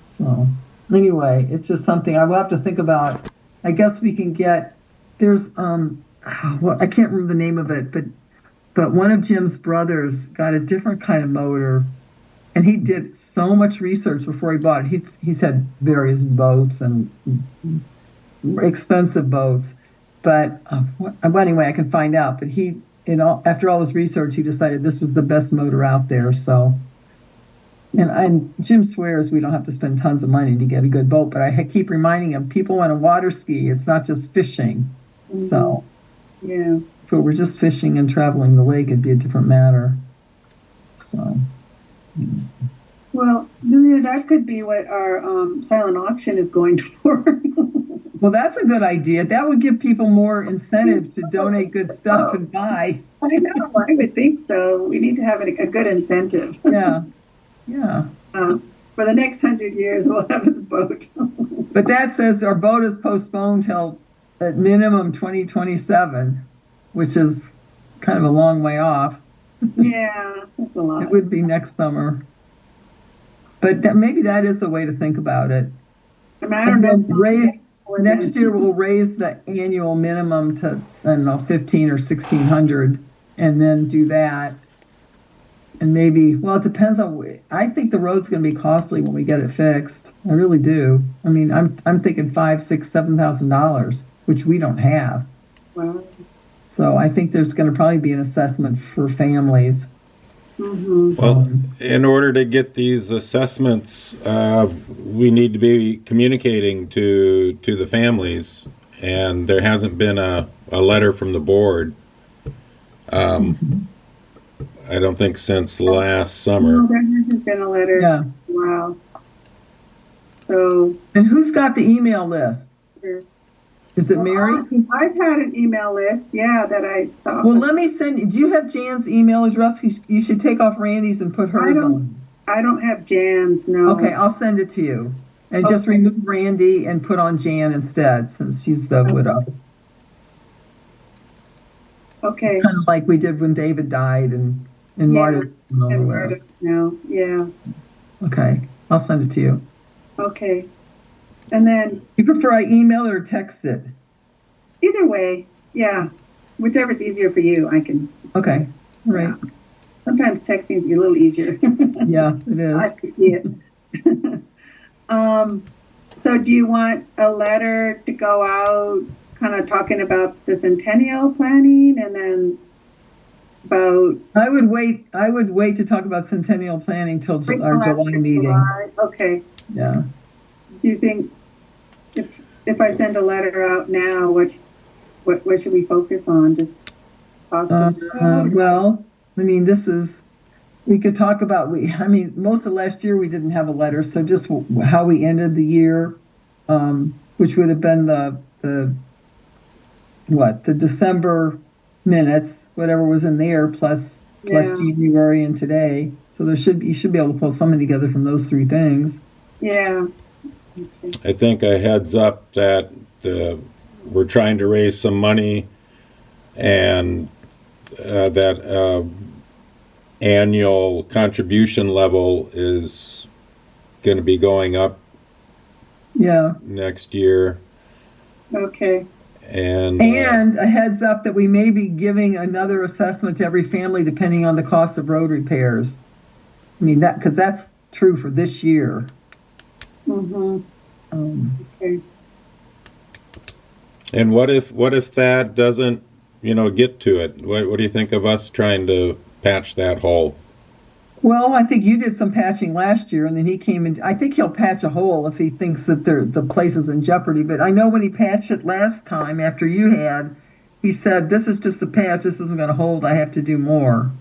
So anyway, it's just something I will have to think about. I guess we can get there's well, I can't remember the name of it, but one of Jim's brothers got a different kind of motor, and he did so much research before he bought it. He's had various boats and expensive boats, but well, anyway, I can find out. But he, after all his research, he decided this was the best motor out there. So, and Jim swears we don't have to spend tons of money to get a good boat, but I keep reminding him people want to water ski. It's not just fishing. Mm-hmm. So, yeah, if it were just fishing and traveling the lake, it'd be a different matter. So. Well, Maria, that could be what our silent auction is going for. Well, that's a good idea. That would give people more incentive to donate good stuff and buy. I know. I would think so. We need to have a good incentive. Yeah. Yeah. For the next 100 years, we'll have this boat. But that says our boat is postponed till at minimum 2027, which is kind of a long way off. Yeah, that's a lot. It would be next summer. But maybe that is the way to think about it. I mean, I don't know. Next year we'll raise the annual minimum to, I don't know, 15 or 1600, and then do that. And maybe, well, it depends on. I think the road's going to be costly when we get it fixed. I really do. I mean, I'm thinking $5,000, $6,000, $7,000, which we don't have. Wow. So I think there's going to probably be an assessment for families. Mm-hmm. Well, in order to get these assessments, we need to be communicating to the families, and there hasn't been a letter from the board. I don't think since last summer. No, there hasn't been a letter. Yeah. Wow. So. And who's got the email list? Sure. Is it Mary? I've had an email list, yeah, that I thought. Well, let me send you. Do you have Jan's email address? You should take off Randy's and put hers on. I don't have Jan's, no. Okay, I'll send it to you. And just remove Randy and put on Jan instead, since she's the widow. Okay. Kind of like we did when David died and Marta. No, yeah. Okay, I'll send it to you. Okay. And then. You prefer I email it or text it? Either way, yeah. Whichever's easier for you, I can. Okay, right. Yeah. Sometimes texting is a little easier. Yeah, it is. I see it. So do you want a letter to go out kind of talking about the centennial planning and then about... I would wait to talk about centennial planning till our July meeting. July. Okay. Yeah. Do you think if I send a letter out now, what should we focus on? Just cost of road? Well, I mean, we could talk about, most of last year we didn't have a letter, so just how we ended the year, which would have been the December minutes, whatever was in there, plus January and today. So you should be able to pull something together from those three things. Yeah. I think a heads up that we're trying to raise some money, and that annual contribution level is going to be going up. Yeah. Next year. Okay. And a heads up that we may be giving another assessment to every family depending on the cost of road repairs. I mean, because that's true for this year. Mm-hmm. Okay. And what if that doesn't, get to it? What do you think of us trying to patch that hole? Well, I think you did some patching last year, and then he came in. I think he'll patch a hole if he thinks that the place is in jeopardy. But I know when he patched it last time after you had, he said, "This is just a patch. This isn't going to hold. I have to do more."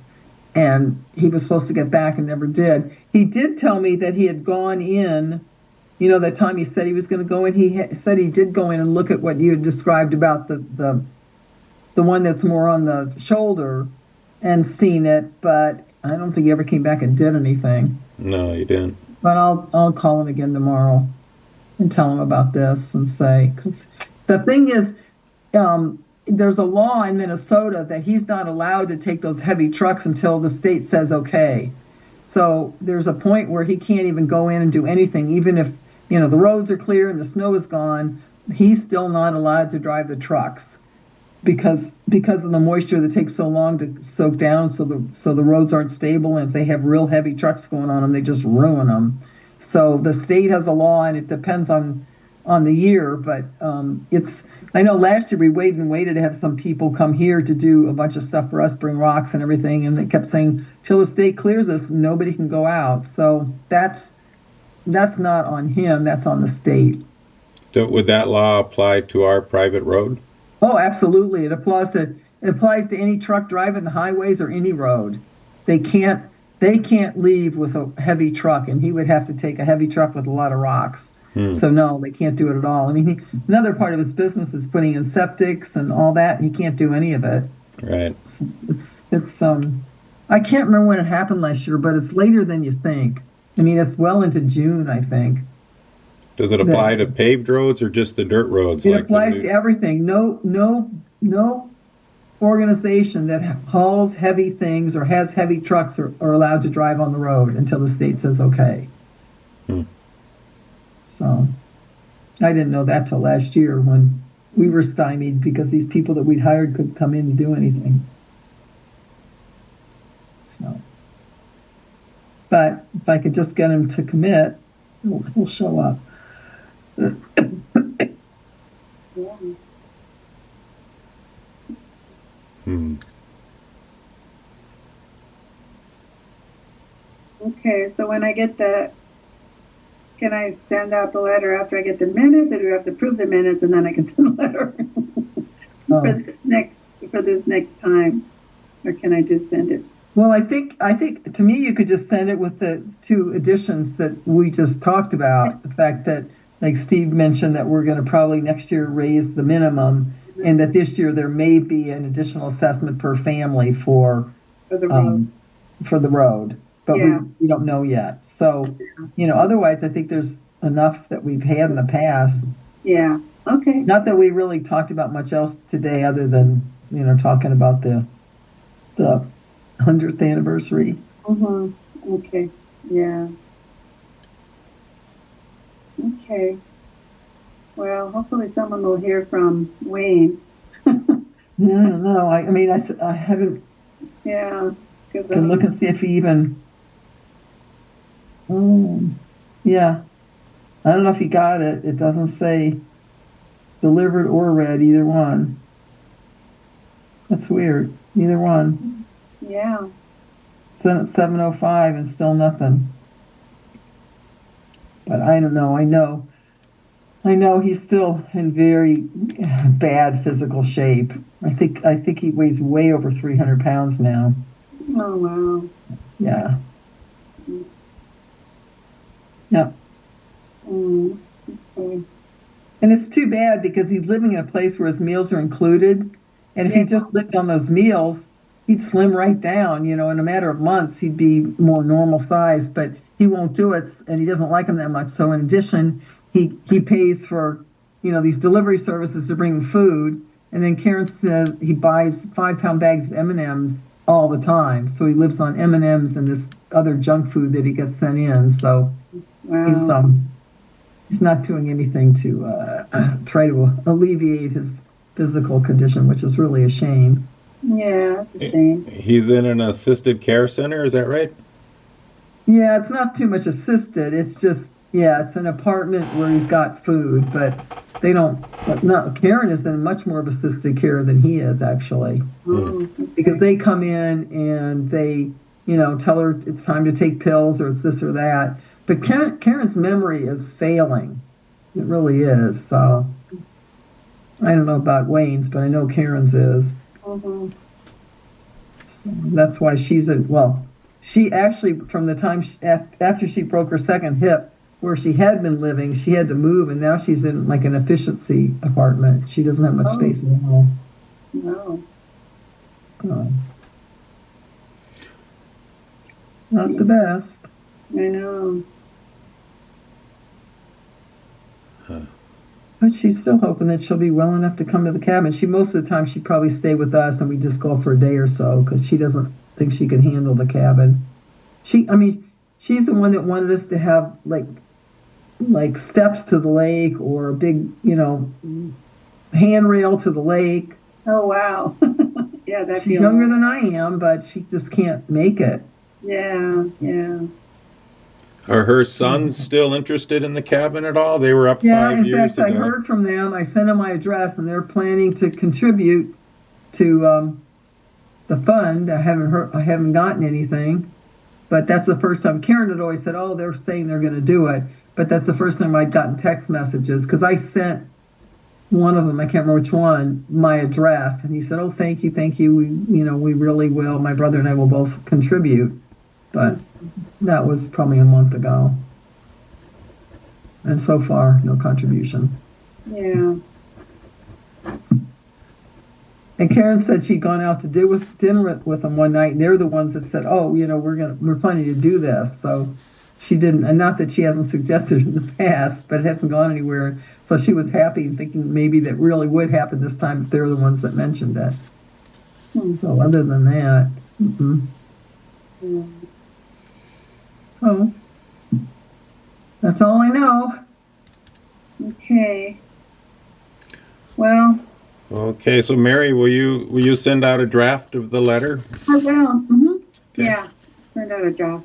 And he was supposed to get back and never did. He did tell me that he had gone in. That time he said he was going to go in. He said he did go in and look at what you had described about the one that's more on the shoulder, and seen it, but I don't think he ever came back and did anything. No, he didn't. But I'll call him again tomorrow and tell him about this and say, because the thing is, there's a law in Minnesota that he's not allowed to take those heavy trucks until the state says okay. So there's a point where he can't even go in and do anything, even if, the roads are clear and the snow is gone. He's still not allowed to drive the trucks because of the moisture that takes so long to soak down, so the roads aren't stable, and if they have real heavy trucks going on them, they just ruin them. So the state has a law, and it depends on the year, but it's. I know last year we waited and waited to have some people come here to do a bunch of stuff for us, bring rocks and everything, and they kept saying till the state clears us, nobody can go out. So that's not on him. That's on the state. Would that law apply to our private road? Oh, absolutely. It applies to any truck driving the highways or any road. They can't leave with a heavy truck, and he would have to take a heavy truck with a lot of rocks. So no, they can't do it at all. I mean, another part of his business is putting in septics and all that, and he can't do any of it. Right. It's I can't remember when it happened last year, but it's later than you think. I mean, it's well into June, I think. Does it apply to paved roads or just the dirt roads? It applies to everything. No organization that hauls heavy things or has heavy trucks are allowed to drive on the road until the state says okay. So I didn't know that till last year when we were stymied because these people that we'd hired couldn't come in and do anything. So, but if I could just get him to commit, he'll show up. Okay, so when I get can I send out the letter after I get the minutes, or do I have to prove the minutes and then I can send the letter for this next time, or can I just send it? Well, I think to me you could just send it with the two additions that we just talked about. The fact that, like Steve mentioned, that we're going to probably next year raise the minimum, and that this year there may be an additional assessment per family for the road. But we don't know yet. So, otherwise I think there's enough that we've had in the past. Yeah. Okay. Not that we really talked about much else today other than, talking about the 100th anniversary. Mm-hmm. Okay. Yeah. Okay. Well, hopefully someone will hear from Wayne. No. I mean, I haven't. Yeah. Can look and see if he even. Yeah. I don't know if he got it. It doesn't say delivered or read, either one. That's weird. Either one. Yeah. Sent at 7:05 and still nothing. But I don't know. I know he's still in very bad physical shape. I think he weighs way over 300 pounds now. Oh, wow. Yeah. Yeah. Okay. And it's too bad because he's living in a place where his meals are included. And if he just lived on those meals, he'd slim right down. In a matter of months, he'd be more normal size. But he won't do it, and he doesn't like them that much. So in addition, he pays for, these delivery services to bring food. And then Karen says he buys 5-pound bags of M&Ms all the time. So he lives on M&Ms and this other junk food that he gets sent in. So he's not doing anything to try to alleviate his physical condition, which is really a shame. Yeah, it's a shame. He's in an assisted care center, is that right? Yeah, it's not too much assisted. It's just, it's an apartment where he's got food, but they don't. Karen is in much more of assisted care than he is, actually. Okay. Because they come in and they, tell her it's time to take pills or it's this or that. But Karen's memory is failing. It really is. So I don't know about Wayne's, but I know Karen's is. Mm-hmm. So that's why she actually, from the time after she broke her second hip, where she had been living, she had to move, and now she's in like an efficiency apartment. She doesn't have much space at all. No. So not the best. I know. But she's still hoping that she'll be well enough to come to the cabin. Most of the time she'd probably stay with us and we just go for a day or so because she doesn't think she can handle the cabin. I mean, she's the one that wanted us to have like steps to the lake or a big, handrail to the lake. Oh, wow. Yeah, that'd be She's a younger lot. than I am, but she just can't make it. Yeah, yeah. Are her sons still interested in the cabin at all? They were up Yeah, five in years fact, I ago. heard from them. I sent them my address, and they're planning to contribute to the fund. I haven't gotten anything, but that's the first time. Karen had always said, "Oh, they're saying they're going to do it," but that's the first time I'd gotten text messages because I sent one of them. I can't remember which one. My address, and he said, "Oh, thank you, thank you. We really will. My brother and I will both contribute," but that was probably a month ago. And so far, no contribution. Yeah. And Karen said she'd gone out to dinner with them one night, and they're the ones that said, "Oh, we're planning to do this." So she didn't, and not that she hasn't suggested it in the past, but it hasn't gone anywhere. So she was happy and thinking maybe that really would happen this time if they're the ones that mentioned it. So other than that, so that's all I know. Okay. Well, Okay, so Mary, will you send out a draft of the letter? I will. Yeah. Send out a draft.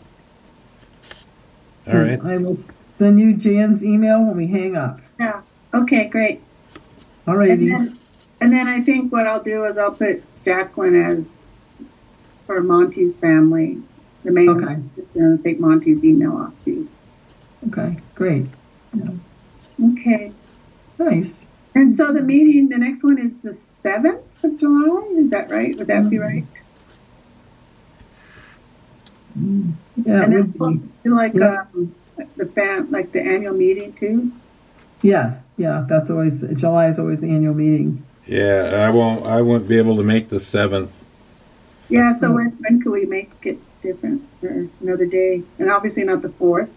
All right. I will send you Jan's email when we hang up. Yeah. Okay, great. All righty. And then I think what I'll do is I'll put Jacqueline as for Monty's family. The main Okay. It's going to take Monty's email off too. Okay, great. Okay. Nice. And so the next one is the 7th of July. Is that right? Would that be right? Yeah, it And that's would supposed be. to be like Yeah. like the annual meeting too. Yes, yeah, that's always, July is always the annual meeting. Yeah, I won't be able to make the 7th. Yeah. So when can we make it different or another day? And obviously not the 4th.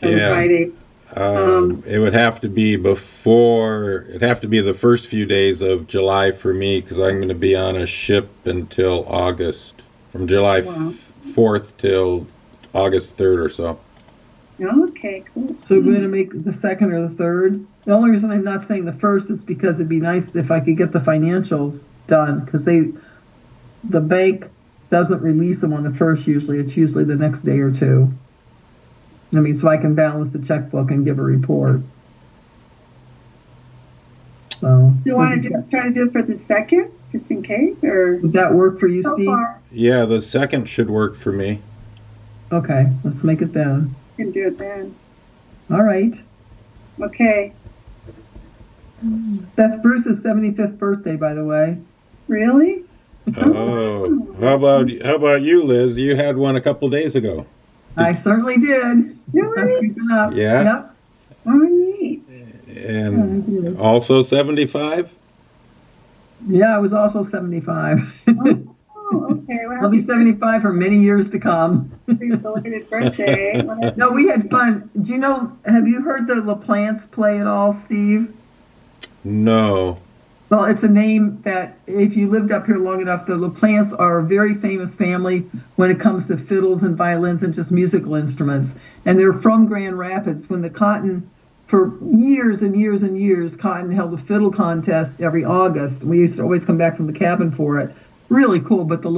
Yeah. Friday. It would have to be it'd have to be the first few days of July for me because I'm going to be on a ship until August, from July Wow. 4th till August 3rd or so. Okay, cool. So we're going to make the 2nd or the 3rd. The only reason I'm not saying the 1st is because it'd be nice if I could get the financials done because the bank doesn't release them on the 1st usually. It's usually the next day or two. I mean, so I can balance the checkbook and give a report. So, Do you want to try to do it for the 2nd, just in case, or would that work for you, so Steve? far? Yeah, the 2nd should work for me. Okay, let's make it then. Can do it then. All right. Okay. That's Bruce's 75th birthday, by the way. Really? Oh, how about you, Liz? You had one a couple days ago. I certainly did. I'm Really? creeping up. Yeah? Yep. Oh, neat. And also 75? Yeah, I was also 75. Oh, okay. Well, I'll be 75 for many years to come. happy belated birthday. No, we had fun. Have you heard the LaPlante play at all, Steve? No. Well, it's a name that if you lived up here long enough, the LaPlantes are a very famous family when it comes to fiddles and violins and just musical instruments. And they're from Grand Rapids. When the Cotton, for years and years and years, Cotton held a fiddle contest every August. We used to always come back from the cabin for it. Really cool, but the